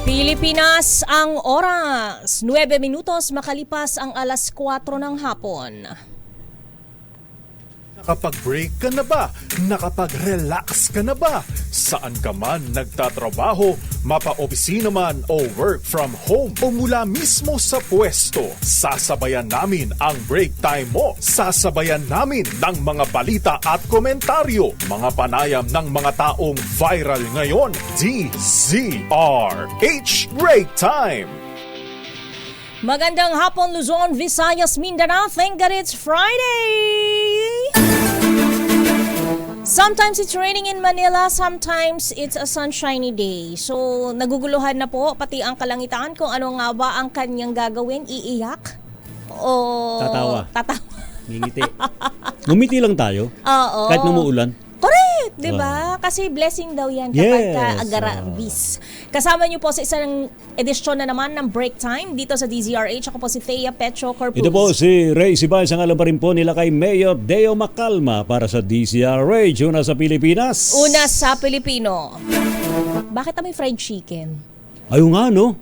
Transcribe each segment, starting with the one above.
Pilipinas ang oras. 9 minutos makalipas ang alas 4 ng hapon. Nakapag-break ka na ba? Nakapag-relax ka na ba? Saan ka man nagtatrabaho, mapa-opisina man o work from home o mula mismo sa pwesto, sasabayan namin ang break time mo. Sasabayan namin ng mga balita at komentaryo, mga panayam ng mga taong viral ngayon. DZRH Break Time! Magandang hapon Luzon, Visayas, Mindanao. Thank God it's Friday! Sometimes it's raining in Manila, sometimes it's a sunshiny day. So, naguguluhan na po pati ang kalangitan kung ano nga ba ang kanyang gagawin, iiyak o Tatawa. Ngingiti. Ngumiti lang tayo. Oo. Kahit numuulan. Correct, 'di ba? Kasi blessing daw 'yan kapag Yes. agarabis. Kasama niyo po sa isang edisyon na naman ng Break Time dito sa DZRH. Ako po si Thea Petro Corpus. Ito po si Ray Sibay, sa ngalan pa rin po nila kay Mayor Deo Macalma para sa DZRH, una sa Pilipinas. Una sa Pilipino. Bakit may fried chicken? Ayun nga, no?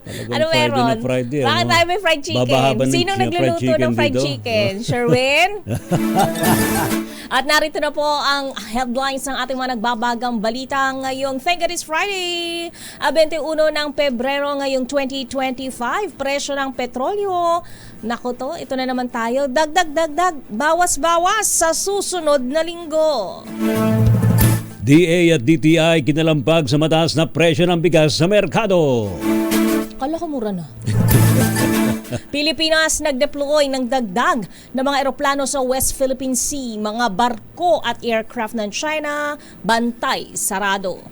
Ano meron? Friday, Bakit tayo may fried chicken? Babahaban ng Sinong nagluluto ng fried dito? chicken? Sherwin? At narito na po ang headlines ng ating mga nagbabagang balita ngayong Thank God It's Friday, 21 ng Pebrero ngayong 2025. Presyo ng petrolyo. Naku to, ito na naman tayo. Dagdag, bawas-bawas sa susunod na linggo. DA at DTI kinalampag sa mataas na presyo ng bigas sa merkado. Kala ko mura na. Pilipinas nag-deploy ng dagdag na mga eroplano sa West Philippine Sea, mga barko at aircraft ng China, bantay sarado.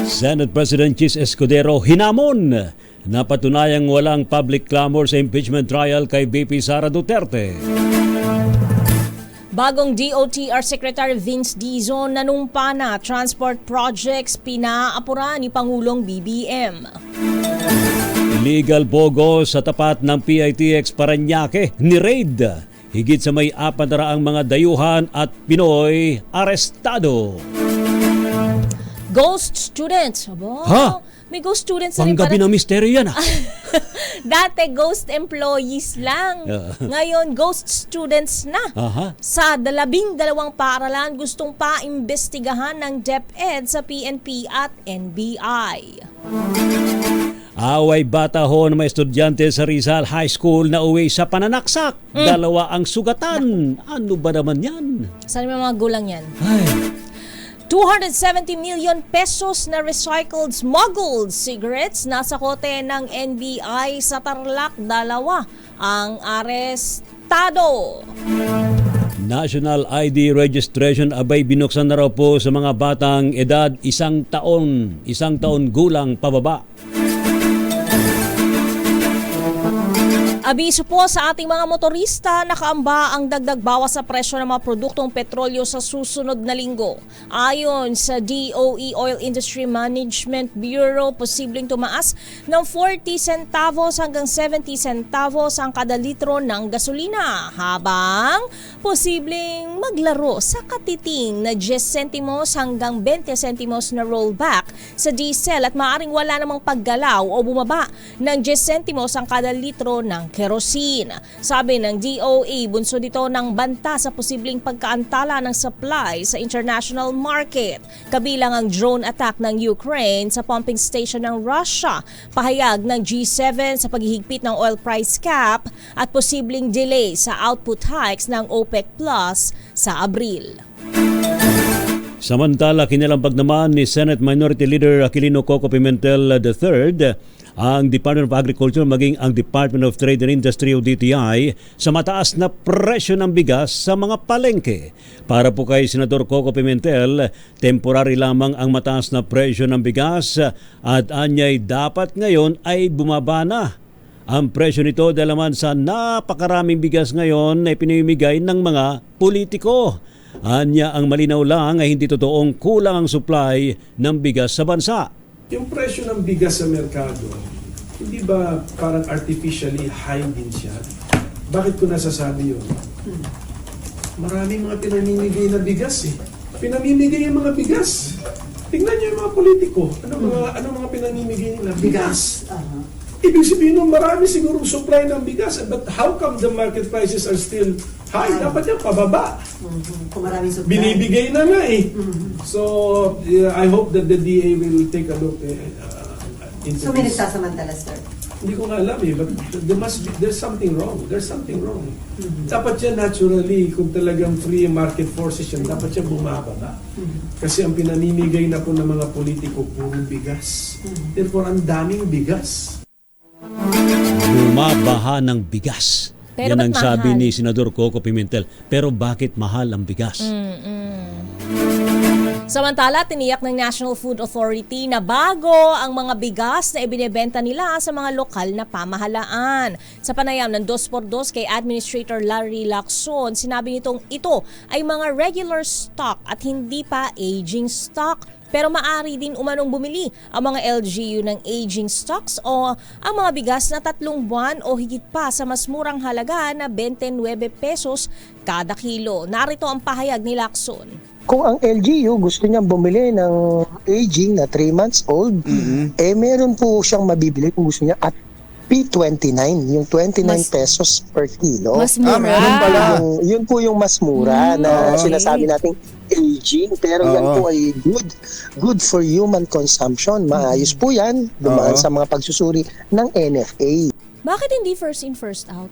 Senate President Chis Escudero hinamon na patunayang walang public clamor sa impeachment trial kay VP Sara Duterte. Bagong DOTR Secretary Vince Dizon nanumpa na transport projects pinaapura ni Pangulong BBM. Illegal bogo sa tapat ng PITX Parañaque ni raid. Higit sa may 400 mga dayuhan at Pinoy arestado. Ghost students. Aba, Ha? may ghost students na rin Panggabi ng misteryo yan. Dati ghost employees lang. Ngayon ghost students na. Aha. Sa 12 paaralan gustong paimbestigahan ng DepEd sa PNP at NBI. Away bata ho ng mga estudyante sa Rizal High School na uwi sa pananaksak. 2 ang sugatan. Ano ba naman yan? Saan may mga gulang yan? Ay. 270 million pesos na recycled smuggled cigarettes nasa kote ng NBI sa Tarlac. 2 ang arestado. National ID registration abay binuksan na raw po sa mga batang edad 1 taon gulang pababa. Abiso po sa ating mga motorista, nakaamba ang dagdag bawas sa presyo ng mga produktong petrolyo sa susunod na linggo. Ayon sa DOE Oil Industry Management Bureau, posibleng tumaas ng 40 centavos hanggang 70 centavos ang kada litro ng gasolina, habang posibleng maglaro sa katiting na 10 centimos hanggang 20 centimos na rollback sa diesel at maaaring wala namang paggalaw o bumaba ng 10 centimos ang kada litro ng kerosene. Sabi ng DOE, bunso dito ng banta sa posibleng pagkaantala ng supply sa international market. Kabilang ang drone attack ng Ukraine sa pumping station ng Russia, pahayag ng G7 sa paghihigpit ng oil price cap at posibleng delay sa output hikes ng OPEC Plus sa Abril. Samantala, kinalampag naman ni Senate Minority Leader Aquilino Coco Pimentel III ang Department of Agriculture maging ang Department of Trade and Industry o DTI sa mataas na presyo ng bigas sa mga palengke. Para po kay Senador Coco Pimentel, temporary lamang ang mataas na presyo ng bigas at anyay dapat ngayon ay bumaba na. Ang presyo nito dahil naman sa napakaraming bigas ngayon na ipinimigay ng mga politiko. Anya ang malinaw lang ay hindi totoong kulang ang supply ng bigas sa bansa. Yung presyo ng bigas sa merkado, hindi ba parang artificially high din siya? Bakit ko nasasabi yun? Maraming mga pinamimigay na bigas eh. Pinamimigay yung mga bigas. Tingnan niyo yung mga politiko. Ano mga pinamimigay nila? Bigas. Aha. Ibig sabihin nun, marami sigurong supply ng bigas. But how come the market prices are still high? Dapat yan, pababa. Kung maraming supply. Binibigay na nga eh. So, I hope that the DA will take a look into So may this. nagsasamantala, sir. Hindi ko nga alam eh, but there's something wrong. There's something wrong. Dapat yan naturally, kung talagang free market forces yan, dapat yan bumababa. Kasi ang pinamimigay na po ng mga politiko, puro bigas. Therefore, ang daming bigas. Bumabaha ng bigas. Pero Yan ang ba't sabi mahal? ni Senador Coco Pimentel. Pero bakit mahal ang bigas? Samantala, tiniyak ng National Food Authority na bago ang mga bigas na ibinebenta nila sa mga lokal na pamahalaan. Sa panayam ng 2x2 kay Administrator Larry Lacson, sinabi nitong ito ay mga regular stock at hindi pa aging stock. Pero maari din umanong bumili ang mga LGU ng aging stocks o ang mga bigas na 3 buwan o higit pa sa mas murang halaga na 29 pesos kada kilo. Narito ang pahayag ni Lacson. Kung ang LGU gusto niyang bumili ng aging na 3 months old, meron po siyang mabibili kung gusto niya at P29, yung 29 pesos per kilo. Mas mura. Meron pala yun po yung mas mura na sinasabi nating aging, pero yan po ay good for human consumption. Maayos po yan, dumaan sa mga pagsusuri ng NFA. Bakit hindi first in, first out?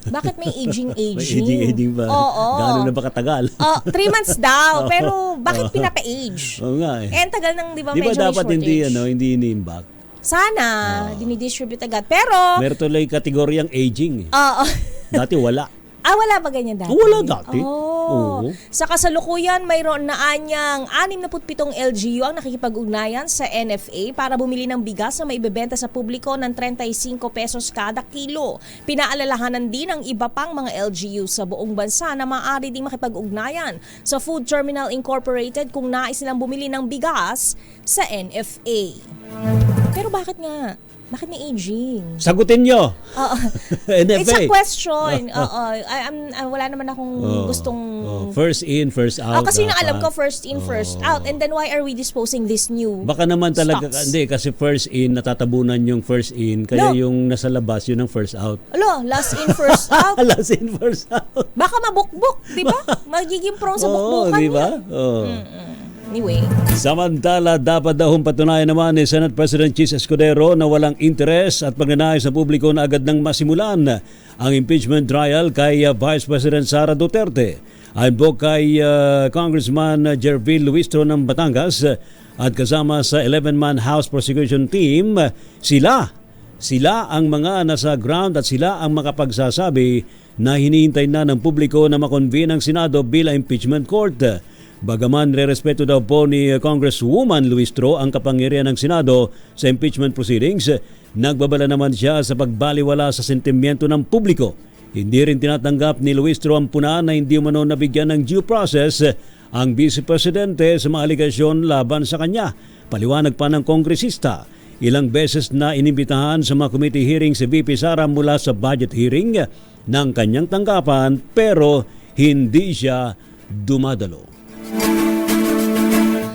Bakit may aging? May aging ba? Oo. Gano'n na ba katagal? 3 months daw, pero bakit pinapa-age? Oo nga eh. Eh, ang tagal ng, di ba, Di ba medyo may dapat shortage. hindi iniimbak? Sana, dinidistribute agad. Pero, Meron tuloy kategoryang aging. oo. Dati wala. Wala ba ganyan dati? Wala dati. Oh. Oo. Sa kasalukuyan, mayroon na anyang 67 LGU ang nakikipag-ugnayan sa NFA para bumili ng bigas na maibebenta sa publiko ng 35 pesos kada kilo. Pinaalalahanan din ng iba pang mga LGU sa buong bansa na maaari ding makipag-ugnayan sa Food Terminal Incorporated kung nais nilang bumili ng bigas sa NFA. Pero bakit nga? Bakit may aging? Sagutin nyo. NFA. It's a question. Wala naman akong gustong... First in, first out. kasi yung dapat. alam ko first in, first out. And then why are we disposing this new Baka naman talaga, stocks? hindi, kasi first in, natatabunan yung first in, kaya No. yung nasa labas, yun ang first out. Last in, first out. Last in, first out. Baka mabukbuk, di ba? Magiging prone sa bukbukan di ba? yan. Oo. Anyway. Samantala, dapat daw patunayan naman ni Senate President Chis Escudero na walang interes at pagnanais sa publiko na agad nang masimulan ang impeachment trial kay Vice President Sara Duterte. Ayon po kay Congressman Jervil Luistro ng Batangas at kasama sa 11-man House Prosecution Team, sila ang mga nasa ground at sila ang makapagsasabi na hinihintay na ng publiko na makonvene ang Senado bilang impeachment court. Bagaman rerespeto daw po ni Congresswoman Luistro ang kapangyarihan ng Senado sa impeachment proceedings, nagbabala naman siya sa pagbaliwala sa sentimiento ng publiko. Hindi rin tinatanggap ni Luistro ang puna na hindi umano nabigyan ng due process ang Vice Presidente sa mga aligasyon laban sa kanya. Paliwanag pa ng kongresista, ilang beses na inimbitahan sa mga committee hearing si VP Sara mula sa budget hearing ng kanyang tanggapan pero hindi siya dumadalo.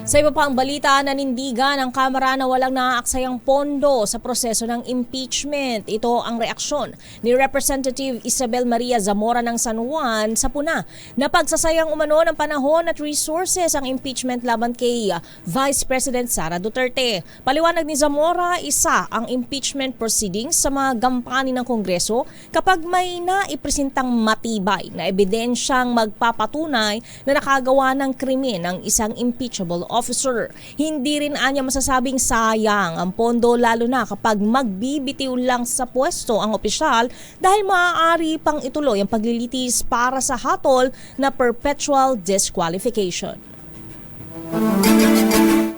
Sa iba pang balita, nanindigan ang Kamara na walang naaaksayang pondo sa proseso ng impeachment. Ito ang reaksyon ni Representative Isabel Maria Zamora ng San Juan sa puna na pagsasayang umano ng panahon at resources ang impeachment laban kay Vice President Sara Duterte. Paliwanag ni Zamora, isa ang impeachment proceedings sa mga gampanin ng Kongreso kapag may naipresentang matibay na ebidensyang magpapatunay na nakagawa ng krimen ang isang impeachable officer. Hindi rin anya masasabing sayang ang pondo lalo na kapag magbibitiw lang sa pwesto ang opisyal dahil maaari pang ituloy ang paglilitis para sa hatol na perpetual disqualification.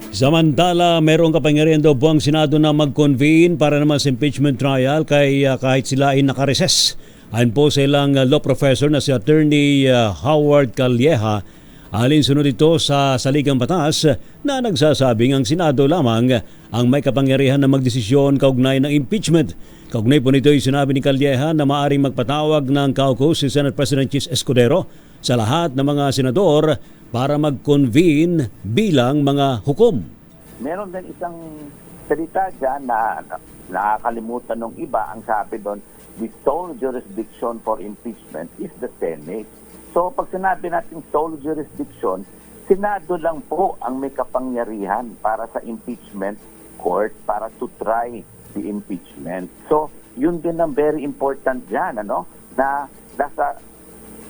Samantala, mayroong kapangyarihan daw buwang Senado na mag-convene para naman sa impeachment trial kahit sila ay nakareses. Ayon po sa ilang law professor na si Attorney Howard Calleja, alinsunod ito sa saligang batas na nagsasabing ang Senado lamang ang may kapangyarihan na magdesisyon kaugnay ng impeachment. Kaugnay po nito ay sinabi ni Calleja na maaaring magpatawag ng caucus si Senate President Chis Escudero sa lahat ng mga senador para mag-convene bilang mga hukom. Meron din isang salita dyan na nakakalimutan ng iba. Ang sabi doon, the sole jurisdiction for impeachment is the Senate. So pag sinabi natin sole jurisdiction, Senado lang po ang may kapangyarihan para sa impeachment court para to try the impeachment. So yun din ang very important dyan, na nasa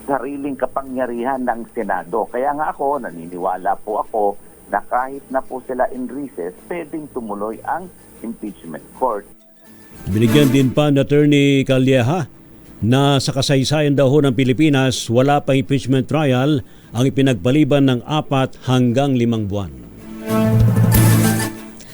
sariling kapangyarihan ng Senado. Kaya nga ako, naniniwala po ako na kahit na po sila in recess, pwedeng tumuloy ang impeachment court. Binigyan din pa ni Attorney Calleja na sa kasaysayan daw ho ng Pilipinas, wala pang impeachment trial ang ipinagpaliban ng 4 hanggang 5 buwan.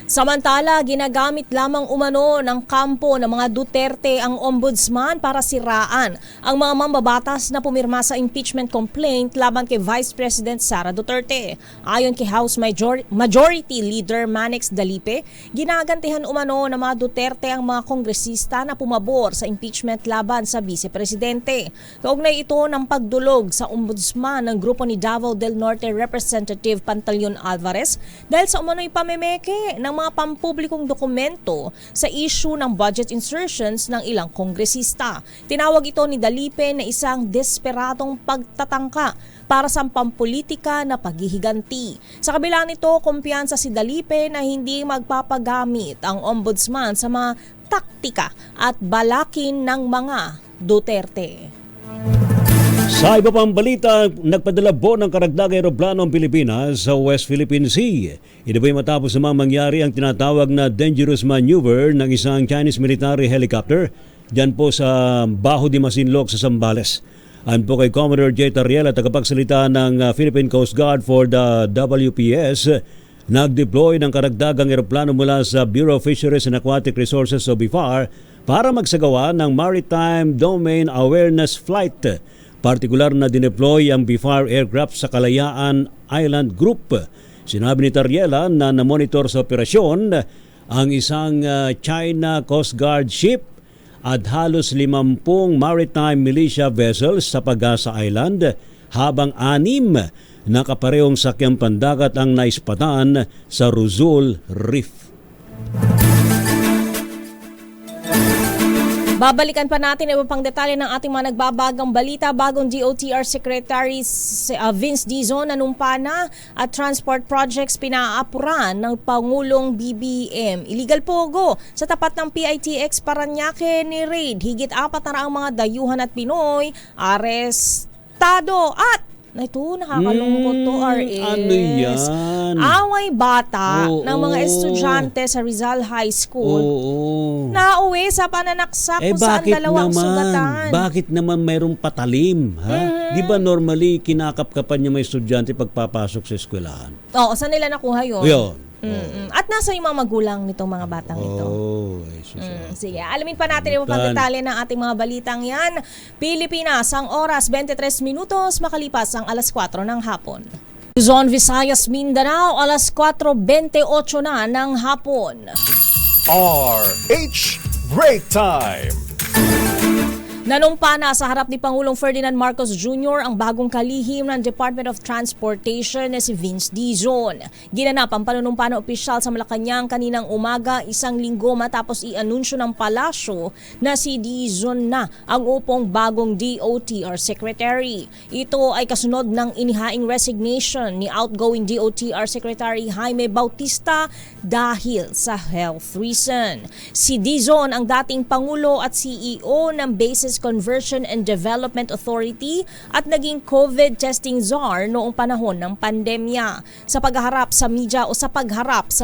Samantala, ginagamit lamang umano ng kampo ng mga Duterte ang ombudsman para siraan ang mga mambabatas na pumirma sa impeachment complaint laban kay Vice President Sara Duterte. Ayon kay House Majority Leader Manix Dalipe, ginagantihan umano ng mga Duterte ang mga kongresista na pumabor sa impeachment laban sa Vice Presidente. Kaugnay ito ng pagdulog sa ombudsman ng grupo ni Davao del Norte Representative Pantaleon Alvarez dahil sa umano'y pamemeke ng mga pampublikong dokumento sa issue ng budget insertions ng ilang kongresista. Tinawag ito ni Dalipe na isang desperadong pagtatangka para sa pampolitika na paghihiganti. Sa kabila nito, kumpiyansa si Dalipe na hindi magpapagamit ang ombudsman sa mga taktika at balakin ng mga Duterte. Sa iba pang balita, nagpadala po ng karagdagang eroplano ang Pilipinas sa West Philippine Sea. Ito po'y matapos namang mangyari ang tinatawag na dangerous maneuver ng isang Chinese military helicopter dyan po sa Bajo de Masinloc sa Zambales. Ayon po kay Commodore J. Tariela, tagapagsalita ng Philippine Coast Guard for the WPS, nag-deploy ng karagdagang eroplano mula sa Bureau of Fisheries and Aquatic Resources o BIFAR para magsagawa ng Maritime Domain Awareness Flight. Partikular na dineploy ang BIFAR aircraft sa Kalayaan Island Group. Sinabi ni Tariela na namonitor sa operasyon ang isang China Coast Guard ship at halos 50 maritime militia vessels sa Pagasa Island habang 6 na kaparehong sakyang pandagat ang naispatan sa Ruzul Reef. Babalikan pa natin iba pang detalye ng ating mga nagbabagang balita. Bagong DOTR Secretary Vince Dizon nanumpa na at transport projects pinaapuran ng Pangulong BBM. Illegal pogo sa tapat ng PITX Parañaque ni Raid. Higit 4 na ang mga dayuhan at Pinoy arestado at ito, nakakalungkot to, RS. Ano yan? Away bata ng mga Oo. estudyante sa Rizal High School. Oo. Nauwi sa pananaksak kung saan dalawang sugatan. Bakit naman mayroong patalim? Ha? Di ba normally kinakapkapan niya may estudyante pagpapasok sa eskwelahan? Oo, saan nila nakuha yun? Yun. At nasa yung mga magulang nitong mga batang ito. Sige, alamin pa natin yung pagdetalye ng ating mga balitang yan. Pilipinas, ang oras 23 minutos makalipas ang alas 4 ng hapon. Luzon, Visayas, Mindanao, alas 4:28 na ng hapon. RH Break Time. Nanumpa na sa harap ni Pangulong Ferdinand Marcos Jr. ang bagong kalihim ng Department of Transportation na si Vince Dizon. Ginanap ang panunumpa ng opisyal sa Malacanang kaninang umaga, 1 linggo matapos i-anunsyo ng palasyo na si Dizon na ang upong bagong DOTR Secretary. Ito ay kasunod ng inihaing resignation ni outgoing DOTR Secretary Jaime Bautista dahil sa health reason. Si Dizon ang dating Pangulo at CEO ng Basis Conversion and Development Authority at naging COVID testing czar noong panahon ng pandemya. Sa pagharap sa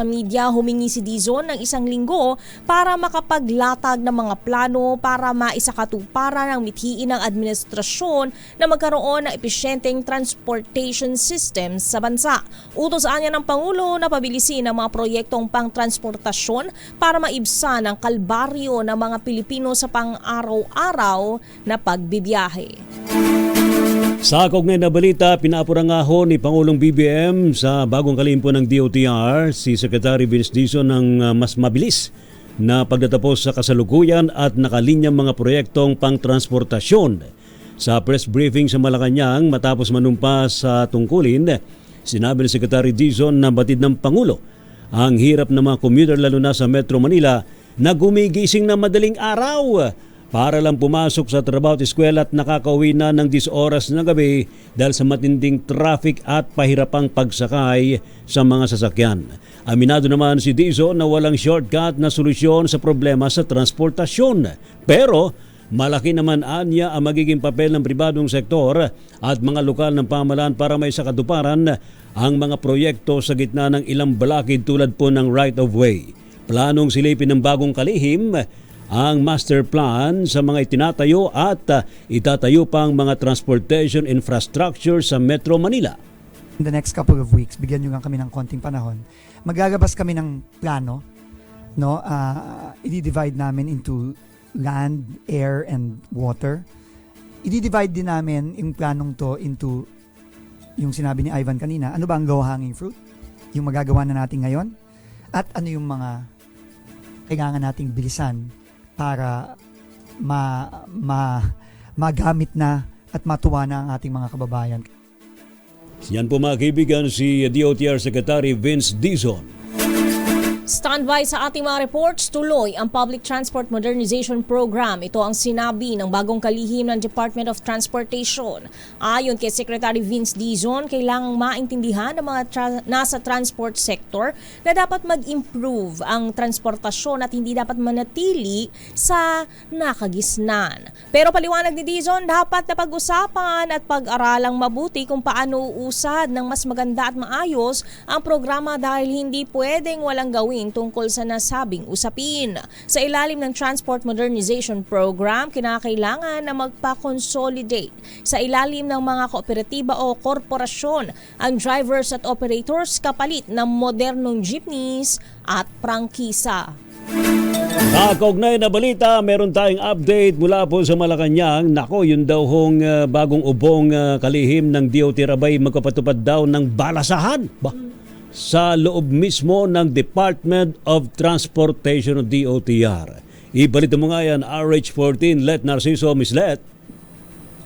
media, humingi si Dizon ng 1 linggo para makapaglatag ng mga plano para maisakatuparan ang mithiin ng administrasyon na magkaroon ng episyenteng transportation system sa bansa. Utos niya ng Pangulo na pabilisin ang mga proyektong pang-transportasyon para maibsan ang kalbaryo ng mga Pilipino sa pang-araw-araw na pagbibiyahe. Sa kaugnay na balita, pinapura nga ho ni Pangulong BBM sa bagong kalihim po ng DOTR si Secretary Vince Dizon ng mas mabilis na pagtatapos sa kasalukuyan at nakalinyang mga proyektong pang-transportasyon. Sa press briefing sa Malacanang matapos manumpas sa tungkulin, sinabi ni Secretary Dizon na batid ng Pangulo ang hirap ng mga commuter lalo na sa Metro Manila na gumigising na madaling araw para lang pumasok sa trabaho at eskwela at nakakauwi na ng 10 oras ng gabi dahil sa matinding traffic at pahirapang pagsakay sa mga sasakyan. Aminado naman si Dizon na walang shortcut na solusyon sa problema sa transportasyon. Pero malaki naman anya ang magiging papel ng pribadong sektor at mga lokal ng pamahalaan para may sakatuparan ang mga proyekto sa gitna ng ilang balakid tulad po ng right-of-way. Planong silipin ng bagong kalihim ang master plan sa mga itinatayo at itatayo pang mga transportation infrastructure sa Metro Manila. In the next couple of weeks, bigyan nyo nga kami ng konting panahon. Magagabas kami ng plano, no? I-divide namin into land, air, and water. I-divide din namin yung planong to into yung sinabi ni Ivan kanina. Ano ba ang low-hanging fruit? Yung magagawa na natin ngayon? At ano yung mga kailangan nating bilisan para magamit na at matuwa na ang ating mga kababayan. Yan po mga kaibigan si DOTR Secretary Vince Dizon. Standby sa ating mga reports, tuloy ang Public Transport Modernization Program. Ito ang sinabi ng bagong kalihim ng Department of Transportation. Ayon kay Secretary Vince Dizon, kailangang maintindihan ng mga nasa transport sector na dapat mag-improve ang transportasyon at hindi dapat manatili sa nakagisnan. Pero paliwanag ni Dizon, dapat na pag-usapan at pag-aralang mabuti kung paano uusad ng mas maganda at maayos ang programa dahil hindi pwedeng walang gawin tungkol sa nasabing usapin. Sa ilalim ng Transport Modernization Program, kinakailangan na magpa-consolidate sa ilalim ng mga kooperatiba o korporasyon ang drivers at operators kapalit ng modernong jeepneys at prangkisa. Kaugnay na balita, meron tayong update mula po sa Malacanang. Nako, yun daw hong bagong ubong kalihim ng DOTR abay magpapatupad daw ng balasahan. Sa loob mismo ng Department of Transportation o DOTR. Ibalita mo nga yan, RH14, Let Narciso, Miss Let.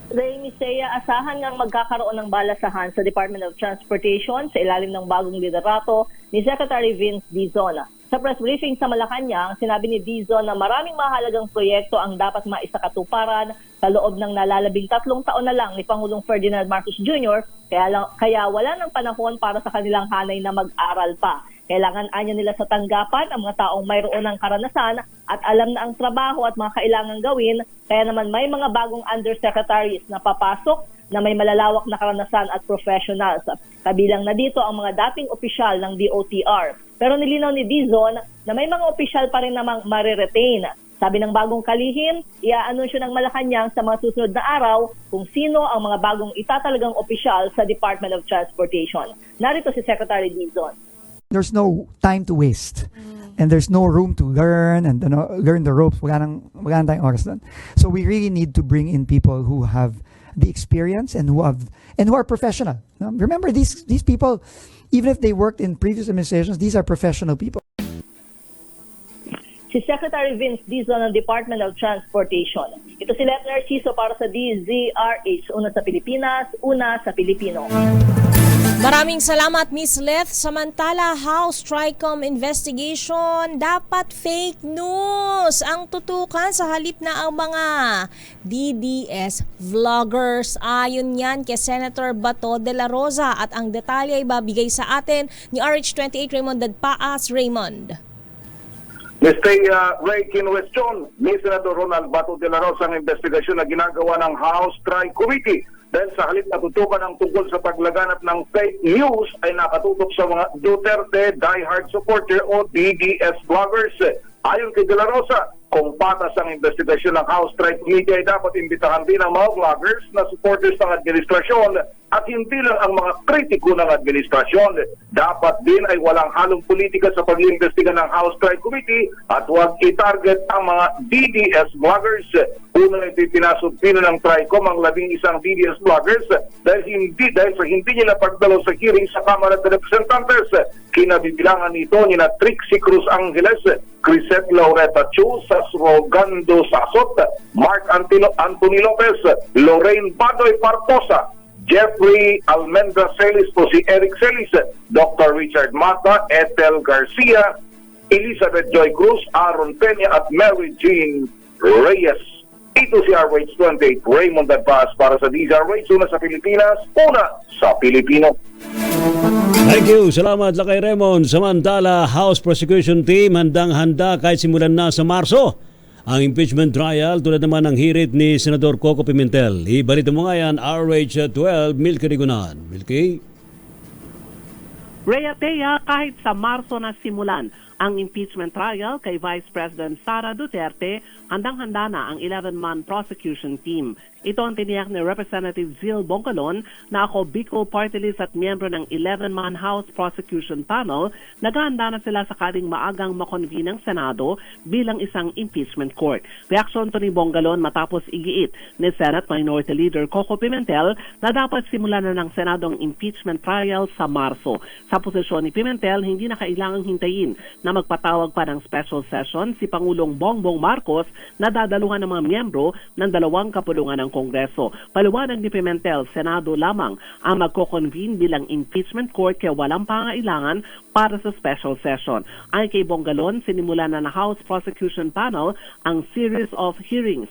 Remy Sea, asahan ngang magkakaroon ng balasahan sa Department of Transportation sa ilalim ng bagong liderato ni Secretary Vince Dizon. Sa press briefing sa Malacanang, sinabi ni Dizon na maraming mahalagang proyekto ang dapat maisakatuparan sa loob ng nalalabing 3 taon na lang ni Pangulong Ferdinand Marcos Jr. Kaya wala ng panahon para sa kanilang hanay na mag-aral pa. Kailangan anya nila sa tanggapan ang mga taong mayroon ng karanasan at alam na ang trabaho at mga kailangang gawin. Kaya naman may mga bagong undersecretaries na papasok na may malalawak na karanasan at professionals. Kabilang na dito ang mga dating opisyal ng DOTR. Pero nilinaw ni Dizon na may mga opisyal pa rin namang mariretain. Sabi ng bagong kalihim, i-aanunsyo ng Malacanang sa mga susunod na araw kung sino ang mga bagong itatalagang opisyal sa Department of Transportation. Narito si Secretary Dizon. There's no time to waste. And there's no room to learn and learn the ropes. Wala nang tayong oras doon. So we really need to bring in people who have the experience and who are professional. Remember, these people, even if they worked in previous administrations, these are professional people. Si Secretary Vince Dizon ng Department of Transportation. Ito si Let Narciso para sa DZRH. Una sa Pilipinas, una sa Pilipino. Maraming salamat, Miss Leth. Samantala, House TRICOM investigation, dapat fake news ang tutukan sa halip na ang mga DDS vloggers. Ayon yan kay Senator Bato de la Rosa at ang detalye ay babigay sa atin ni RH28 Raymond Dadpaas. Raymond. Mr. Ray Kinwestiyon, ni Senator Ronald Bato de la Rosa ang investigasyon na ginagawa ng House Tri Committee dahil sa halip na tutukan ang tungkol sa paglaganap ng fake news ay nakatutok sa mga Duterte diehard supporter o DDS vloggers. Ayon kay de la Rosa, kung patas ang investigasyon ng House Tri Committee ay dapat imbitahan din ang mga vloggers na supporters ng administrasyon at hindi lang ang mga kritiko ng administrasyon. Dapat din ay walang halong politika sa pag-iimbestiga ng House Tri-Committee at huwag i-target ang mga DDS vloggers. Una ito pinasubpino ng TRICOM ang 11 DDS vloggers dahil sa hindi nila pagdalo sa hearing sa Kamara ng Representantes. Kinabibilangan nito ni na Trixie Cruz Angeles, Crisette Laureta Chu, Sasrogando Sasot, Mark Anthony Lopez, Lorraine Badoy Partosa, Jeffrey Almendra Celis po si Eric Celis, Dr. Richard Mata, Ethel Garcia, Elizabeth Joy Cruz, Aaron Peña at Mary Jean Reyes. Ito si RH28 Raymond Advaz para sa DZRH, una sa Pilipinas, una sa Pilipino. Thank you. Salamat lakay Raymond. Samantala, House Prosecution Team handang-handa kahit simulan na sa Marso ang impeachment trial tulad naman ng hirit ni Senador Coco Pimentel. Ibalita mo nga yan, RH12, Milky Rigunan. Milky? Rhea Tea, kahit sa Marso na simulan ang impeachment trial kay Vice President Sara Duterte, handang-handa na ang 11-man prosecution team. Ito ang tiniyak ni Representative Zil Bongalon na ako Bicol Party List at miyembro ng 11-man House Prosecution Panel. Naghahanda na sila sakaling maagang makonvene ng Senado bilang isang impeachment court. Reaksyon to ni Bongalon matapos igiit ni Senate Minority Leader Coco Pimentel na dapat simulan na ng Senado ang impeachment trial sa Marso. Sa posisyon ni Pimentel, hindi na kailangang hintayin na magpatawag pa ng special session si Pangulong Bongbong Marcos na dadaluhan ng mga miyembro ng dalawang kapulungan ng Kongreso. Paliwanag ni Pimentel, Senado lamang ang magko-convene bilang impeachment court kaya walang pangailangan para sa special session. Ay kay Bongalon, sinimula na ng House Prosecution Panel ang series of hearings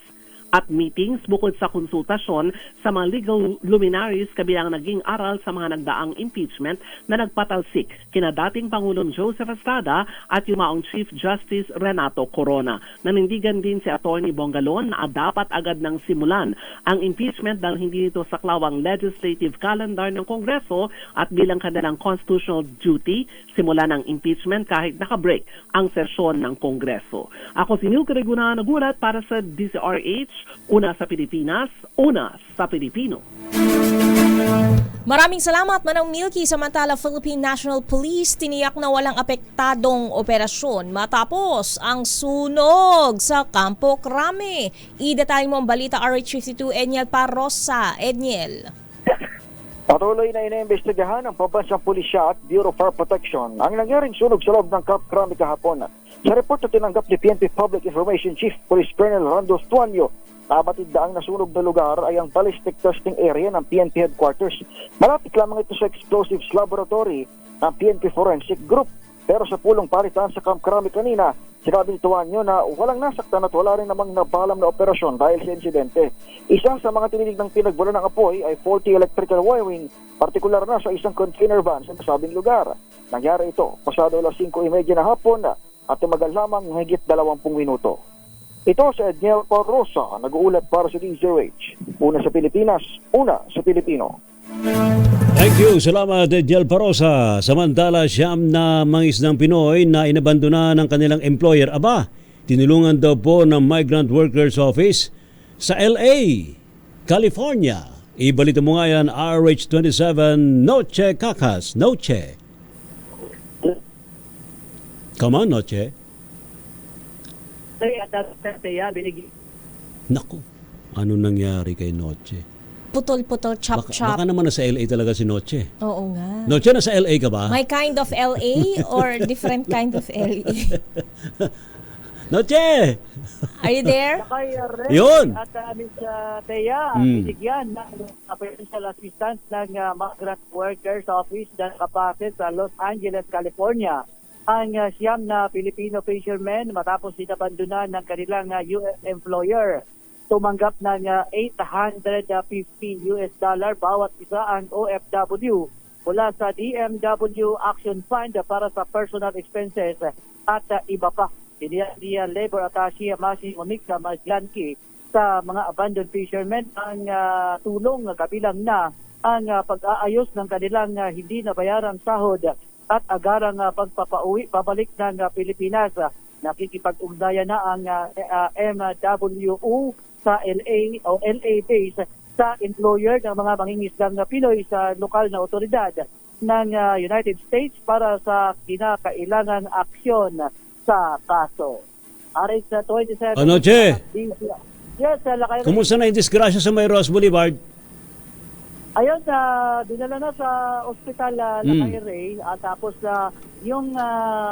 at meetings bukod sa konsultasyon sa mga legal luminaries kabilang naging aral sa mga nagdaang impeachment na nagpatalsik kina dating Pangulong Joseph Estrada at yumaong Chief Justice Renato Corona. Nanindigan din si Attorney Bongalon na dapat agad nang simulan ang impeachment dahil hindi nito saklawang legislative calendar ng Kongreso at bilang kanilang constitutional duty, simulan ang impeachment kahit nakabreak ang sesyon ng Kongreso. Ako si Milky Rigunan, nagulat para sa DZRH, una sa Pilipinas, una sa Pilipino. Maraming salamat, Manang Milky. Samantala, Philippine National Police tiniyak na walang apektadong operasyon matapos ang sunog sa Campo Crame. I-detalye mo ang balita, RH52, Edniel Parrosa. Edniel. Patuloy na iniimbestigahan ng Pambansang Pulisya at Bureau of Fire Protection ang nangyaring sunog sa loob ng Camp Crame kahapon. Sa report na tinanggap ni PNP Public Information Chief Police Colonel Rando Stuanyo, nabatid na ang nasunog na lugar ay ang ballistic testing area ng PNP Headquarters. Malapit lamang ito sa Explosives Laboratory ng PNP Forensic Group. Pero sa pulong palitan sa Camp Crame kanina, sinabi ni Tuanyo na walang nasaktan at wala rin namang nabalam na operasyon dahil sa insidente. Isa sa mga tininig ng pinagbulan ng apoy ay 40 electrical wiring, partikular na sa isang container van sa nasabing lugar. Nangyari ito pasado alas 5:30 na hapon at tumagal lamang higit 20 minuto. Ito si Edniel Parrosa, nag-uulat para sa DZRH. Una sa Pilipinas, una sa Pilipino. Thank you. Salamat, Edniel Parrosa. Samantala, siyam na mangisdang Pinoy na inabandona ng kanilang employer. Aba, tinulungan daw po ng Migrant Workers Office sa LA, California. Ibalita mo nga yan, RH27, Noche Cacas. Noche. Come on, Noche. Naku, ano nangyari kay Noche? Putol-putol, chop-chop. Baka naman nasa LA talaga si Noche. Oo nga. Noche, nasa LA ka ba? My kind of LA or different kind of LA? Noche! Are you there? Yun! At Miss Thea, binigyan ng financial assistance ng Migrant Workers Office na kapatid sa Los Angeles, California. Ang siyam na Filipino fishermen matapos sinabandunan ng kanilang US employer. Tumanggap ng $850 bawat isa ang OFW mula sa DMW Action Fund para sa personal expenses at iba pa. Tiniyak ni Labor Attaché Masi Monica Maslanki sa mga abandoned fishermen ang tulong kabilang na ang pag-aayos ng kanilang hindi nabayarang sahod at agarang pagpapauwi pabalik ng Pilipinas. Nakikipag-ugnayan na ang MWU sa LA o LA base sa employer ng mga mangingisdang Pinoy sa lokal na otoridad ng United States para sa kinakailangan aksyon sa kaso. RH 27. Anoche, Yes, Lakay Ray. kumusta na yung disgrasya sa May Ross Boulevard? Ayun, dinala na sa ospital Lakay Ray. Tapos yung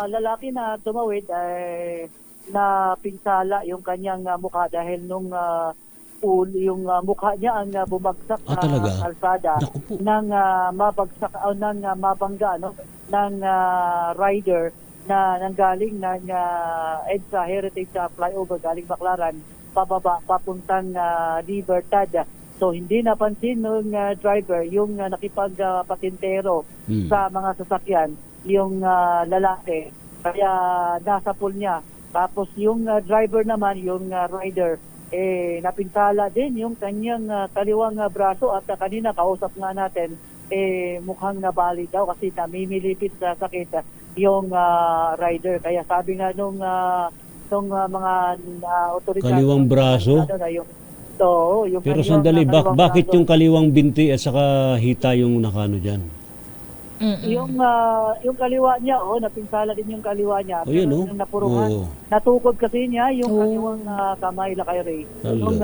lalaki na tumawid ay na pinsala yung kanyang mukha dahil nung yung mukha niya ang bumagsak sa kalsada ng mabagsak o ng mabangga ng rider na nanggaling ng EDSA Heritage Flyover galing Baclaran pababa papuntang Libertad. So hindi napansin ng driver yung nakipagpatintero sa mga sasakyan yung lalaki kaya nasa pool niya. Tapos yung driver naman, yung rider, napinsala din yung kanyang kaliwang braso at kanina kausap nga natin, mukhang nabali daw kasi namimilipit sa sakit yung rider. Kaya sabi nga nung mga otoridad. Kaliwang braso? Yung Pero sandali, bakit yung kaliwang binti at saka hita yung nakano dyan? Yung kaliwa niya, napinsala din yung kaliwa niya. Yun, Pero napurungan, natukod kasi niya yung kaliwang kamay, Lakay Ray. Nung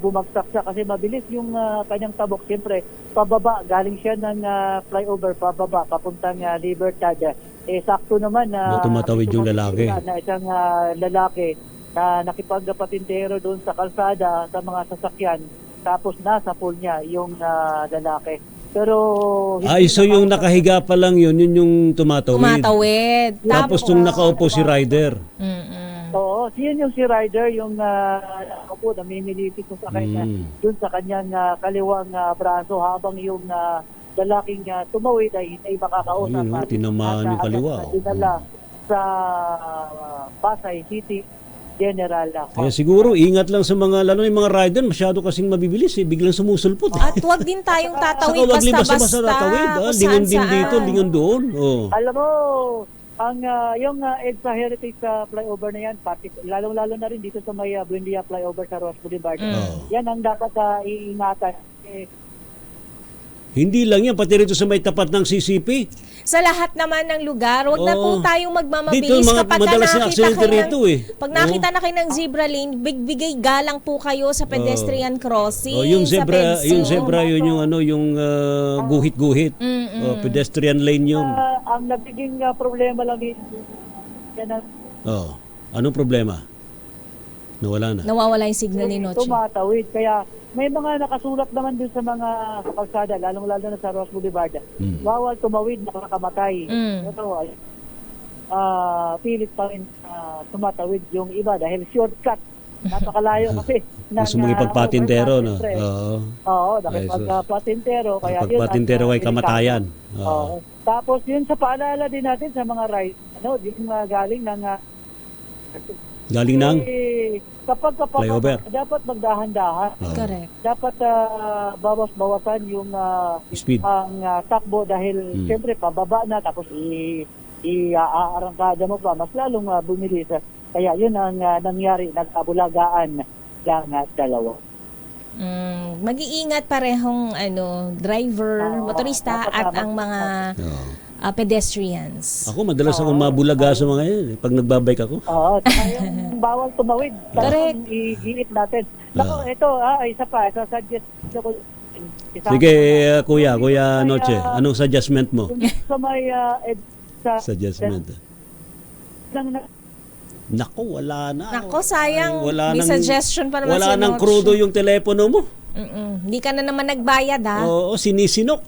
bumagsak siya kasi mabilis yung kanyang tabok. Siyempre, pababa, galing siya ng flyover, pababa, papuntang Libertad. Sakto naman na tumatawid yung lalaki. Na isang lalaki na nakipagpatintero doon sa kalsada sa mga sasakyan. Tapos nasa pool niya yung lalaki. Pero so yung nakahiga pa lang yun yung tumatawid. Tumatawid. Tapos yung nakaupo si rider. Oo, yun yung si rider, yung nakaupo, namimilipit sa kanya, dun sa kanyang kaliwang braso habang yung lalaking tumawid ay hindi makakausap. Tinamaan yung kaliwa. Dinala sa Pasay City General. Kaya siguro ingat lang sa mga, lalo yung mga rider, masyado kasing mabibilis biglang sumusulpot. At huwag din tayong tatawid basta-basta. Lingon din dito, lingon doon. Alam mo, yung EDSA Heritage Flyover na yan, lalong-lalo na rin dito sa may Buendia Flyover sa Ross Boulevard. Yan ang dapat iingatan. Hindi lang yan, pati rito sa may tapat ng CCP. Sa lahat naman ng lugar, wag na po tayong magmamabilis dito, kapag madalas na aksidente rito pag nakita na kayo ng zebra lane, bigay galang po kayo sa pedestrian crossing. Yung zebra, sa yung guhit-guhit. Pedestrian lane yun. Ang nagiging problema lang yan. Anong problema? Nawawala yung signal ni Noche. Tumatawid. Kaya may mga nakasulat naman dun sa mga kalsada, lalong-lalo na sa Ross Boulevard. Bawal tumawid, nakakamatay. Ito, pilit pa rin tumatawid yung iba dahil shortcut. Napakalayo kasi. Gusto mong ipagpatintero, no? Oo, nakipagpatintero. Pagpatintero ay kamatayan. Tapos yun sa paalala din natin sa mga ride, yung galing ng kapag flyover. Dapat magdahan-dahan. Correct. Dapat bawas-bawasan yung speed. Ang takbo dahil siyempre pababa na tapos iaarangkada mo pa mas lalong bumilis. Kaya yun ang nangyari, nagkabulagaan lang dalawa. Mag-iingat parehong driver, motorista at ang mga pedestrians. Ako, madalas akong mabulaga sa mga yan pag nagbabike ako. Oo, yung bawal tumawid. Correct. I-giit natin. Nako, ito, isa pa, suggest ko. Sige, Kuya Noche, anong suggestment mo? Sa may suggestment. Naku, wala na. Naku, sayang. May suggestion pa naman wala nang krudo yung telepono mo. Hindi ka na naman nagbayad, ha? Oo, sinisinok.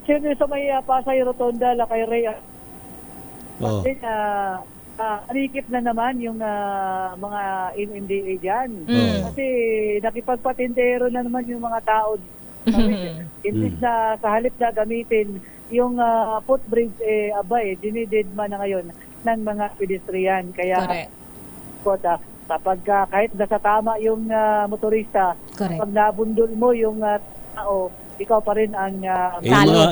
Siyempre sa may Pasay Rotonda, Lakay Ray. Anikip na naman yung mga MMDA dyan. Kasi nakipagpatintero na naman yung mga tao. Imbis na sa halip na gamitin yung footbridge, dinididma na ngayon ng mga pedestrian. Kaya, kapag kahit nasa tama yung motorista, pag nabundol mo yung tao, ikaw pa rin ang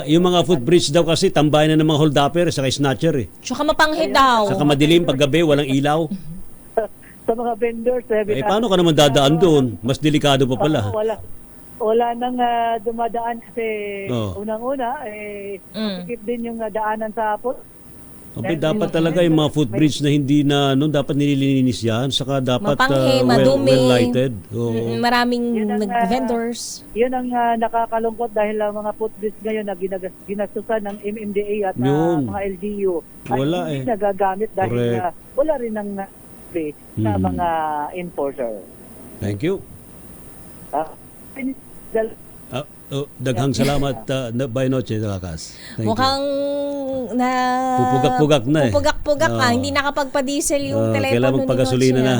yung mga footbridge daw kasi tambayan na ng mga hold-upper saka snatcher. Tsaka mapanghe daw. Saka madilim paggabi, walang ilaw. sa mga vendors. Paano ka naman dadaan doon? Mas delikado pa pala. Wala nang dumadaan kasi unang-una, masikip din yung daanan sa hapon. Dapat talaga yung mga footbridge na hindi na dapat nililinis yan, saka dapat well lighted. Maraming vendors. Yun ang nakakalungkot dahil ang mga footbridge ngayon na ginastusan ng MMDA at mga LGU wala hindi nagagamit dahil wala rin ng sa mga enforcer. Thank you. Daghang salamat by noche, Lakas. Mukhang na pupugak-pugak na Pupugak-pugak ka. Hindi nakapagpa-diesel yung telepono kailangan ni magpagasolina Noche. na.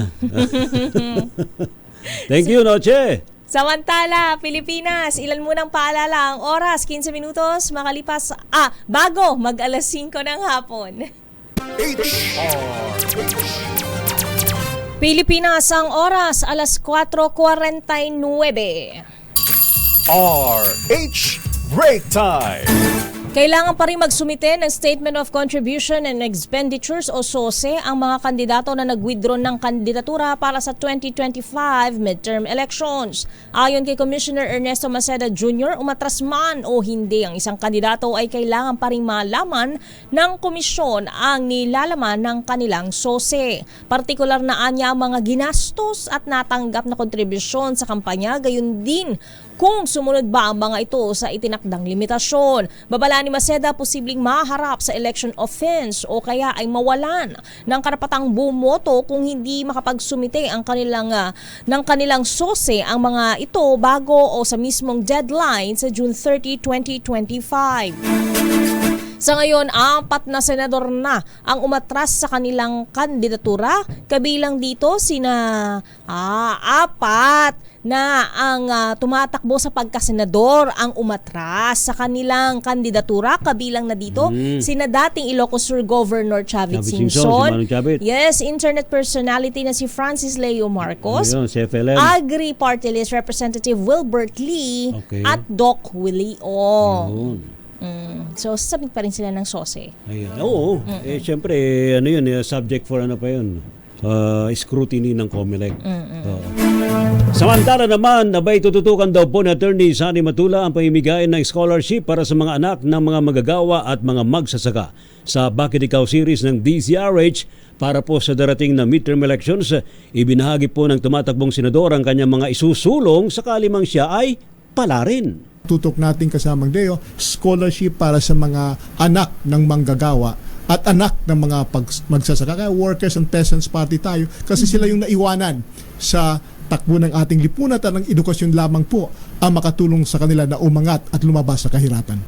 Thank you, Noche. Samantala, Pilipinas, ilan munang paalala ang oras? 15 minutos makalipas. Bago mag-alas 5 ng hapon. Pilipinas, ang oras, alas 4:49. RH Break Time. Kailangan pa rin magsumite ng Statement of Contribution and Expenditures o SOSE ang mga kandidato na nag-withdraw ng kandidatura para sa 2025 midterm elections. Ayon kay Commissioner Ernesto Maceda Jr., umatras man o hindi ang isang kandidato ay kailangan pa rin malaman ng komisyon ang nilalaman ng kanilang SOSE. Partikular na anya ang mga ginastos at natanggap na kontribusyon sa kampanya, gayon din kung sumunod ba ang mga ito sa itinakdang limitasyon. Babala ni Maceda, posibleng maharap sa election offense o kaya ay mawalan ng karapatang bumoto kung hindi makapagsumite ang ng kanilang SOSE ang mga ito bago o sa mismong deadline sa June 30, 2025. Sa ngayon, 4 na senador na ang umatras sa kanilang kandidatura. Kabilang dito sina 4 na ang tumatakbo sa pagkasenador ang umatras sa kanilang kandidatura. Kabilang na dito sina dating Ilocos Sur Governor Chavit Singson. Yes, internet personality na si Francis Leo Marcos. Agri Party List Representative Wilbert Lee at Doc Willie O. So, sabit pa rin sila ng SOSE. Oo. Siyempre, subject for scrutiny ng COMELEC. Samantala naman, nabay tututukan daw po ni Attorney Sunny Matula ang pamimigay ng scholarship para sa mga anak ng mga magagawa at mga magsasaka sa Bakit Ikaw series ng DZRH para po sa darating na midterm elections. Ibinahagi po ng tumatakbong senador ang kanyang mga isusulong sakali mang siya ay palarin. Tutok natin kasamang Deo, scholarship para sa mga anak ng manggagawa at anak ng mga magsasaka. Kaya Workers and Peasants Party tayo kasi sila yung naiwanan sa takbo ng ating lipunan at ng edukasyon lamang po ang makatulong sa kanila na umangat at lumabas sa kahirapan.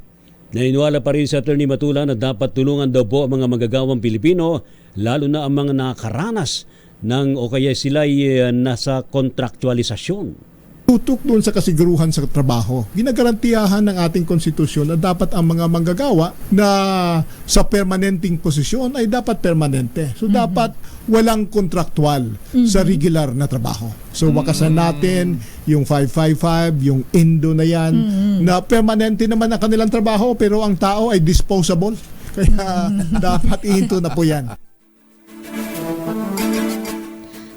Nainiwala pa rin sa Attorney Matula na dapat tulungan daw po ang mga magagawang Pilipino, lalo na ang mga nakaranas ng o kaya sila ay nasa kontraktualisasyon. Tutok doon sa kasiguruhan sa trabaho. Ginagarantiyahan ng ating konstitusyon na dapat ang mga manggagawa na sa permanenteng posisyon ay dapat permanente. So dapat walang kontraktual sa regular na trabaho. So wakasan natin yung 555, yung Indo na yan, na permanente naman ang kanilang trabaho pero ang tao ay disposable. Kaya dapat ihinto na po yan.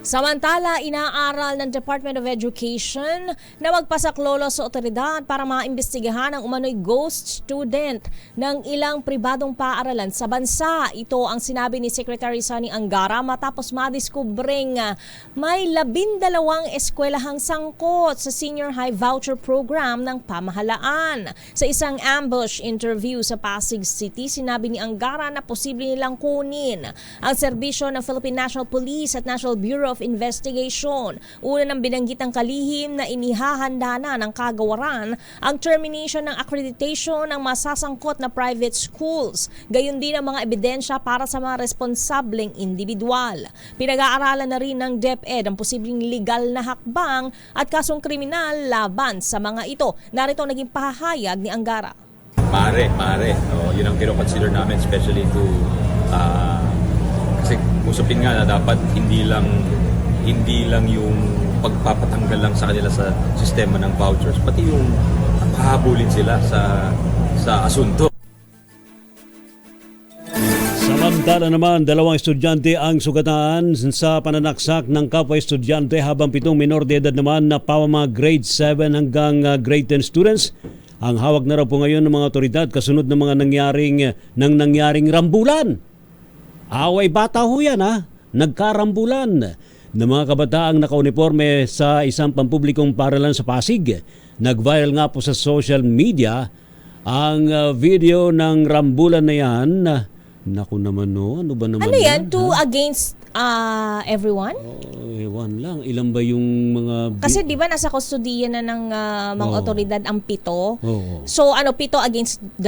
Samantala, inaaral ng Department of Education na magpasaklolo sa otoridad para maimbestigahan ang umano'y ghost student ng ilang pribadong paaralan sa bansa. Ito ang sinabi ni Secretary Sonny Angara matapos madiskubring may 12 eskwelahang sangkot sa Senior High Voucher Program ng pamahalaan. Sa isang ambush interview sa Pasig City, sinabi ni Angara na posible nilang kunin ang serbisyo ng Philippine National Police at National Bureau of Investigation. Una nang binanggit ang kalihim na inihahanda na ng kagawaran ang termination ng accreditation ng masasangkot na private schools. Gayon din ang mga ebidensya para sa mga responsableng individual. Pinag-aaralan na rin ng DepEd ang posibleng legal na hakbang at kasong kriminal laban sa mga ito. Narito naging pahayag ni Angara. Pare. Yun ang kino-consider namin, especially to kasi usapin nga na dapat hindi lang yung pagpapatanggal lang sa kanila sa sistema ng vouchers, pati yung pahabulin sila sa asunto. Samantala naman, 2 estudyante ang sugatan sa pananaksak ng kapwa estudyante habang 7 minor de edad naman na mga grade 7 hanggang grade 10 students. Ang hawak na raw po ngayon ng mga otoridad kasunod ng mga nangyaring rambulan. Away bata ho yan ha, nagkarambulan ng mga kabataang nakauniforme sa isang pampublikong paaralan sa Pasig. Nag-viral nga po sa social media ang video ng rambulan na yan. Naku naman no, ano ba naman Ano yan? Two against everyone? Ewan lang, ilan ba yung mga... Kasi di ba nasa kustodiya na ng mga otoridad ang 7? Oo. So 7 against 2?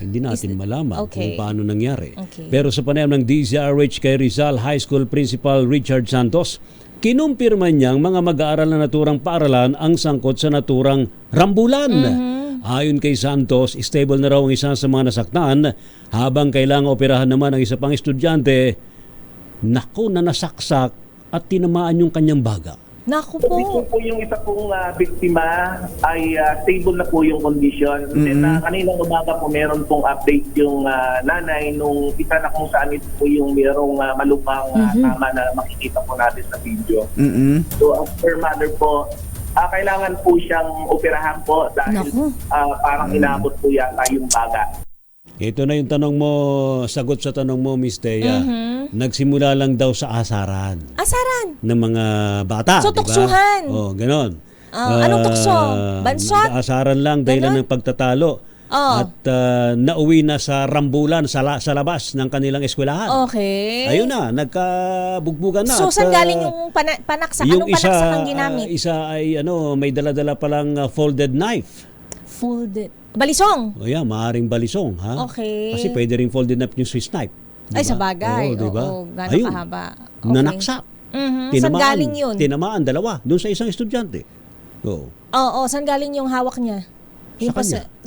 Hindi natin malaman Okay. kung paano nangyari. Okay. Pero sa panayam ng DZRH kay Rizal High School Principal Richard Santos, kinumpirma niyang mga mag-aaral na naturang paaralan ang sangkot sa naturang rambulan. Ayon kay Santos, stable na raw ang isa sa mga nasaktan habang kailangang operahan naman ang isa pang estudyante. Naku, na nasaksak at tinamaan yung kanyang baga. Naku po. Ito po yung isa pong biktima ay stable na po yung condition. Then kaninang umaga po meron pong update yung nanay nung isa na kung saan ito po yung merong malupang tama na makikita po natin sa video. So as per mother po, kailangan po siyang operahan po dahil parang inabot po yata yung baga. Ito na yung tanong mo, sagot sa tanong mo, Miss Thea. Nagsimula lang daw sa asaran. Asaran? Ng mga bata, So, di ba? tuksuhan. Oh, ganon. Anong tukso? Bansot? Asaran lang dahilan ng pagtatalo. At nauwi na sa rambulan sa labas ng kanilang eskwelahan. Okay. Ayun na, nagkabugbugan na. So, saan galing yung panaksak? Anong panaksak ang ginamit? Isa ay may dala-dala palang folded knife. Folded. Balisong? O yan, maaaring balisong. Ha? Okay. Kasi pwede rin folded knife yung Swiss knife. Ay, sa bagay. Oo, diba? Oo, gano'ng kahaba. Okay. Nanaksak. Saan galing yun? Tinamaan, 2. Doon sa isang estudyante. Oo. Oo, saan galing yung hawak niya?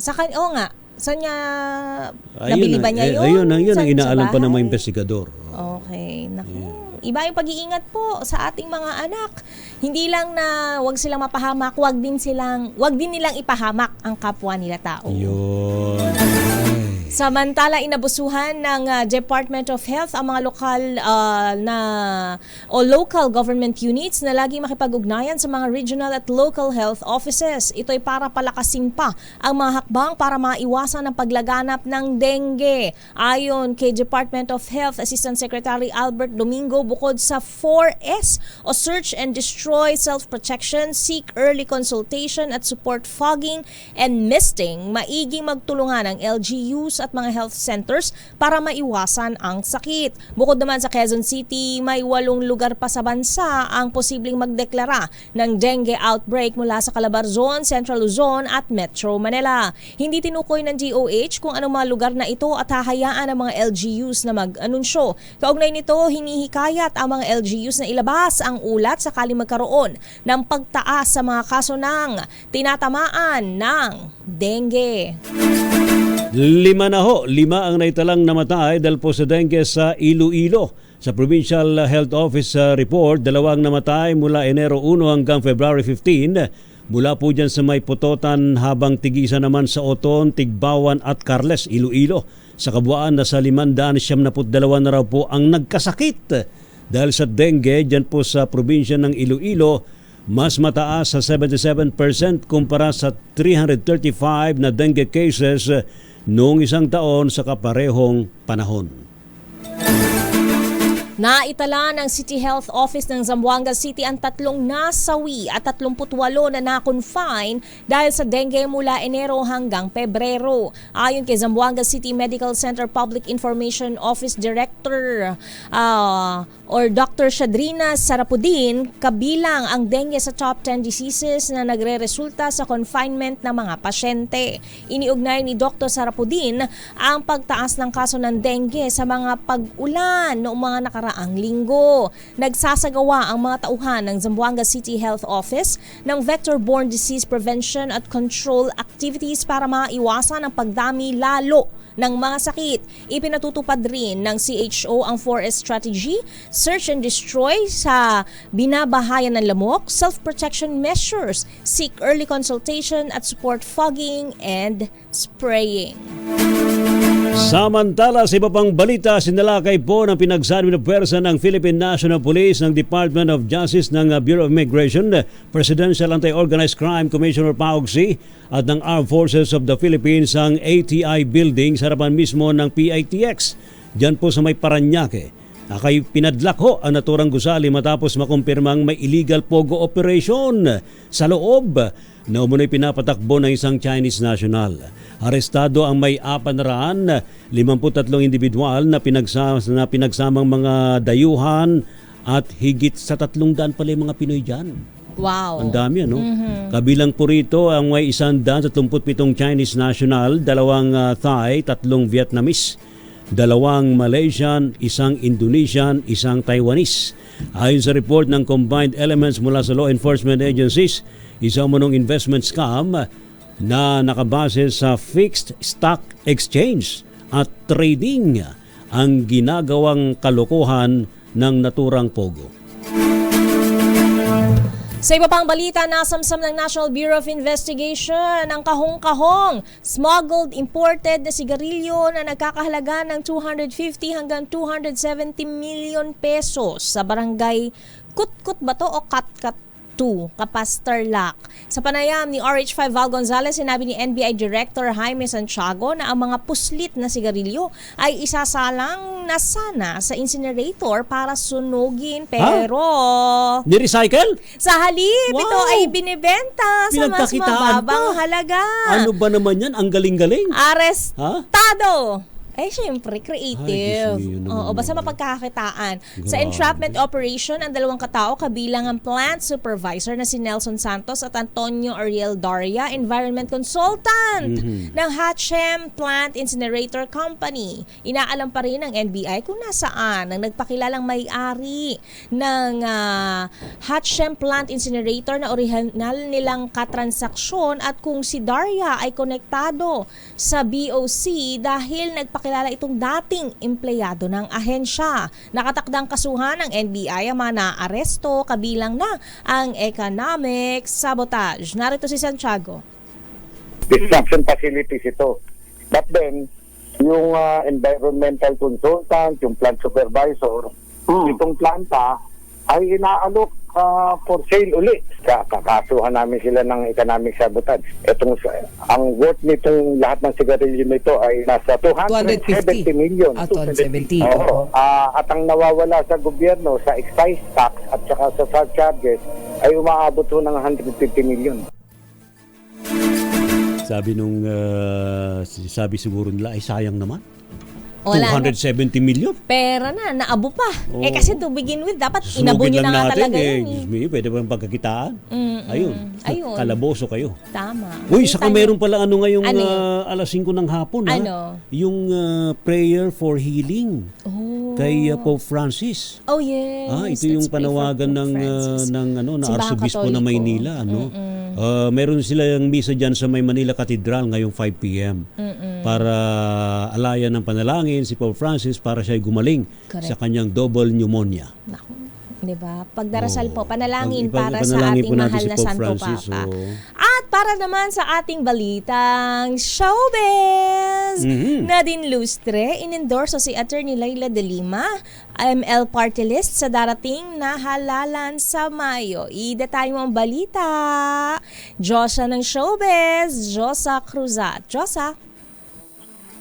Sa kanya. Oo nga. Saan niya, nabili ba niya yun? Ayun ang inaalam pa ng mga investigador. Okay. Naku. Iba yung pag-iingat po sa ating mga anak. Hindi lang na wag silang mapahamak, wag din nilang ipahamak ang kapwa nila tao. Yun. Samantala, inabusuhan ng Department of Health ang mga lokal local government units na laging makipag-ugnayan sa mga regional at local health offices. Ito ay para palakasin pa ang mga hakbang para maiwasan ang paglaganap ng dengue. Ayon kay Department of Health Assistant Secretary Albert Domingo, bukod sa 4S o Search and Destroy, Self-Protection, Seek Early Consultation at Support Fogging and Misting, maiging magtulungan ang LGUs at mga health centers para maiwasan ang sakit. Bukod naman sa Quezon City, may 8 lugar pa sa bansa ang posibleng magdeklara ng dengue outbreak mula sa Calabar Zone, Central Luzon at Metro Manila. Hindi tinukoy ng DOH kung anong mga lugar na ito at hahayaan ang mga LGUs na mag-anunsyo. Kaugnay nito, hinihikayat ang mga LGUs na ilabas ang ulat sakali magkaroon ng pagtaas sa mga kaso ng tinatamaan ng dengue. 5 ang naitalang namatay dahil po sa dengue sa Iloilo. Sa Provincial Health Office report, 2 namatay mula Enero 1 hanggang February 15. Mula po dyan sa may Putotan habang tigisa naman sa Oton, Tigbawan at Carles, Iloilo. Sa kabuuan, nasa 572 na raw po ang nagkasakit. Dahil sa dengue, dyan po sa probinsya ng Iloilo, mas mataas sa 77% kumpara sa 335 na dengue cases noong isang taon sa kaparehong panahon. Naitala ng City Health Office ng Zamboanga City ang 3 nasawi at 38 na na-confine dahil sa dengue mula Enero hanggang Pebrero. Ayon kay Zamboanga City Medical Center Public Information Office Director Dr. Shadrina Sarapudin, kabilang ang dengue sa top 10 diseases na nagre-resulta sa confinement ng mga pasyente. Iniugnay ni Dr. Sarapudin ang pagtaas ng kaso ng dengue sa mga pag-ulan noong mga nakaraang linggo. Nagsasagawa ang mga tauhan ng Zamboanga City Health Office ng vector-borne disease prevention at control activities para maiwasan ang pagdami lalo ng mga sakit. Ipinatutupad rin ng CHO ang 4S strategy, search and destroy sa binabahayan ng lamok, self-protection measures, seek early consultation at support fogging and spraying. Samantala, sa iba pang balita, sinalakay po ng pinagsabi na pwersa ng Philippine National Police, ng Department of Justice, ng Bureau of Immigration, Presidential Anti-Organized Crime Commissioner PAOGC at ng Armed Forces of the Philippines ang ATI building sa harapan mismo ng PITX. Diyan po sa may Paranaque. Nakay pinadlak ho ang naturang gusali matapos makumpirmang may illegal pogo operation sa loob na umunoy pinapatakbo ng isang Chinese national. Arestado ang may 453 individual na pinagsamang mga dayuhan at higit sa 300 pala yung mga Pinoy dyan. Wow. Ang dami, ano? Kabilang po rito ang may 137 Chinese national, 2 Thai, 3 Vietnamese, 2 Malaysian, 1 Indonesian, 1 Taiwanese. Ayon sa report ng combined elements mula sa law enforcement agencies, isang munong investment scam na nakabase sa fixed stock exchange at trading ang ginagawang kalokohan ng naturang pogo. Sa iba pang balita, nasamsam ng National Bureau of Investigation ang kahong-kahong smuggled imported na sigarilyo na nagkakahalaga ng 250 hanggang 270 million pesos sa barangay Kutkut ba to o Katkat 2, Kapastarlak. Sa panayam ni RH5 Val Gonzalez, sinabi ni NBI Director Jaime Santiago na ang mga puslit na sigarilyo ay isasalang na sana sa incinerator para sunugin, pero Ni-recycle? sa halip ito ay binibenta sa mas Pinagkakitaan mababang pa. halaga. Ano ba naman yan? Ang galing-galing. Arestado! Eh, syempre, creative. Ay, Diyos mo, yun naman. Basta mapagkakakitaan. Sa Grabe. entrapment operation, ang 2 katao kabilang ang plant supervisor na si Nelson Santos at Antonio Ariel Daria, environment consultant ng Hatchem Plant Incinerator Company. Inaalam pa rin ng NBI kung nasaan ang nagpakilalang may-ari ng Hatchem Plant Incinerator na original nilang katransaksyon at kung si Daria ay konektado sa BOC dahil nagpakilala itong dating empleyado ng ahensya. Nakatakdang kasuhan ng NBI ang mga naaresto, kabilang na ang economic sabotage. Narito si Santiago. Destruction facilities ito. But then, yung environmental consultant, yung plant supervisor, itong planta ay inaalok for sale uli. Kakasuhan namin sila ng economic sabotage. Ang worth nitong lahat ng sigarilyo nito ay nasa 270 million. 270. Oo. At ang nawawala sa gobyerno sa excise tax at saka sa surcharges ay umaabot ho ng 150 million. Sabi siguro nila ay sayang naman. Wala 270 million? Pera na, naabo pa. Oo. Kasi to begin with, dapat inabo nyo na nga talaga yun. Pwede ba yung pagkakitaan? Ayun. Kalaboso kayo. Tama. Uy, saka meron pala ngayong Ano alas 5 ng hapon. Ano? Yung prayer for healing kay Pope Francis. Oh, yes. Ito yung Let's pray for panawagan Pope ng Francis. na Simbahang Arsobispo ng Katoliko. Maynila. Meron sila yung misa dyan sa may Manila Cathedral ngayong 5 p.m. Para alayan ng panalangin si Pope Francis para siya gumaling Correct. sa kanyang double pneumonia. Naku, di ba? Pagdarasal po, panalangin para sa Panalangin ating po natin mahal si na Pope Santo Francis, Papa. oo. At para naman sa ating balitang showbiz, Nadine Lustre, inendorso si Attorney Laila de Lima, ML party list sa darating na halalan sa Mayo. I-detalye mo ang balita. Diyosa ng showbiz, Josa Cruzat. Josa?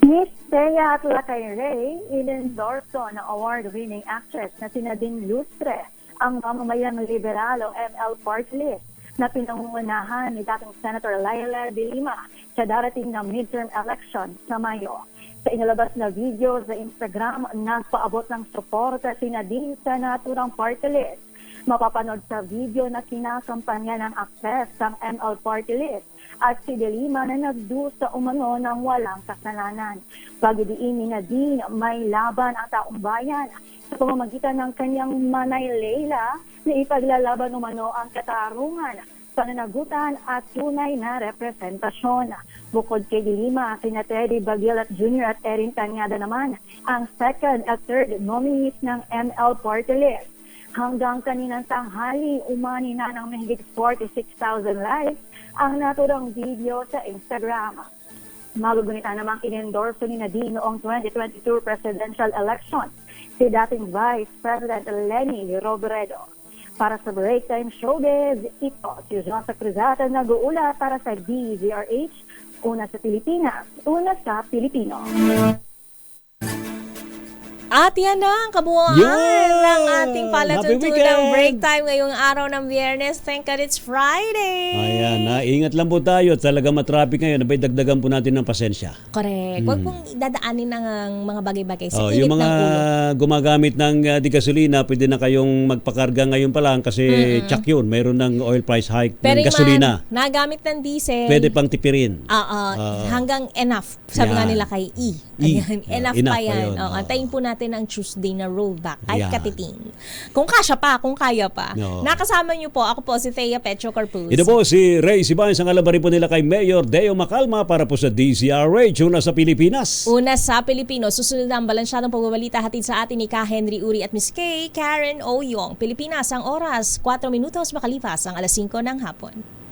Miss Thea Tlacay-Ray, inendorso ng award-winning actress na si Nadine Lustre, ang mamamayang liberal o ML party list na pinangungunahan ni dating Senator Laila de Lima sa darating na midterm election sa Mayo. Sa inilabas na video sa Instagram, nagpaabot ng suporta si Nadine sa naturang party list. Mapapanood sa video na kinakampanya ng aktres ng ML party list at si De Lima na nagdusa umano ng walang kasalanan. Pagdiin ni Nadine, may laban ang taong bayan sa pamamagitan ng kanyang Manay Leila na ipaglalaban umano ang katarungan, pananagutan at tunay na representasyon. Bukod kay De Lima, sina Teddy Bagilat Jr. at Erin Tanyada naman ang second at third nominees ng ML party list. Hanggang kaninang tanghali, umani na ng mahigit 46,000 likes ang naturang video sa Instagram. Magugunita namang in-endorso ni Nadine noong 2022 presidential election si dating Vice President Leni Robredo. Para sa Break Time Showbiz, ito si Josa Cruzata nag-uulat para sa DZRH, una sa Pilipinas, una sa Pilipino. At yan na ang kabuuan ng ating palatuntunang break time ngayong araw ng Biyernes. Thank God it's Friday! Ayan, ingat lang po tayo. Talaga matraffic ngayon. Abay, dagdagan po natin ng pasensya. Correct. Huwag pong dadaanin ng mga bagay-bagay sa init yung mga ng ulo. gumagamit ng di gasolina, pwede na kayong magpakarga ngayon pa lang kasi tsak yun. Mayroon ng oil price hike Pero ng gasolina. nagamit ng diesel. Pwede pang tipirin. Hanggang enough. Sabi nga nila kay Ayan, enough pa yan. Antayin po natin ang Tuesday na rollback. Kahit katiting. Kung kasya pa, kung kaya pa. Nakasama niyo po. Ako po si Thea Petro Carpuz. Ito po si Ray Sibayan. Ang alaban rin po nila kay Mayor Deo Macalma para po sa DZRH. Una sa Pilipinas. Una sa Pilipino. Susunod na ang balansyadong pagbabalita hatid sa atin ni Ka Henry Uri at Miss Kay Karen Oyong. Pilipinas ang oras 4 minutos makalipas ang 5:00 ng hapon.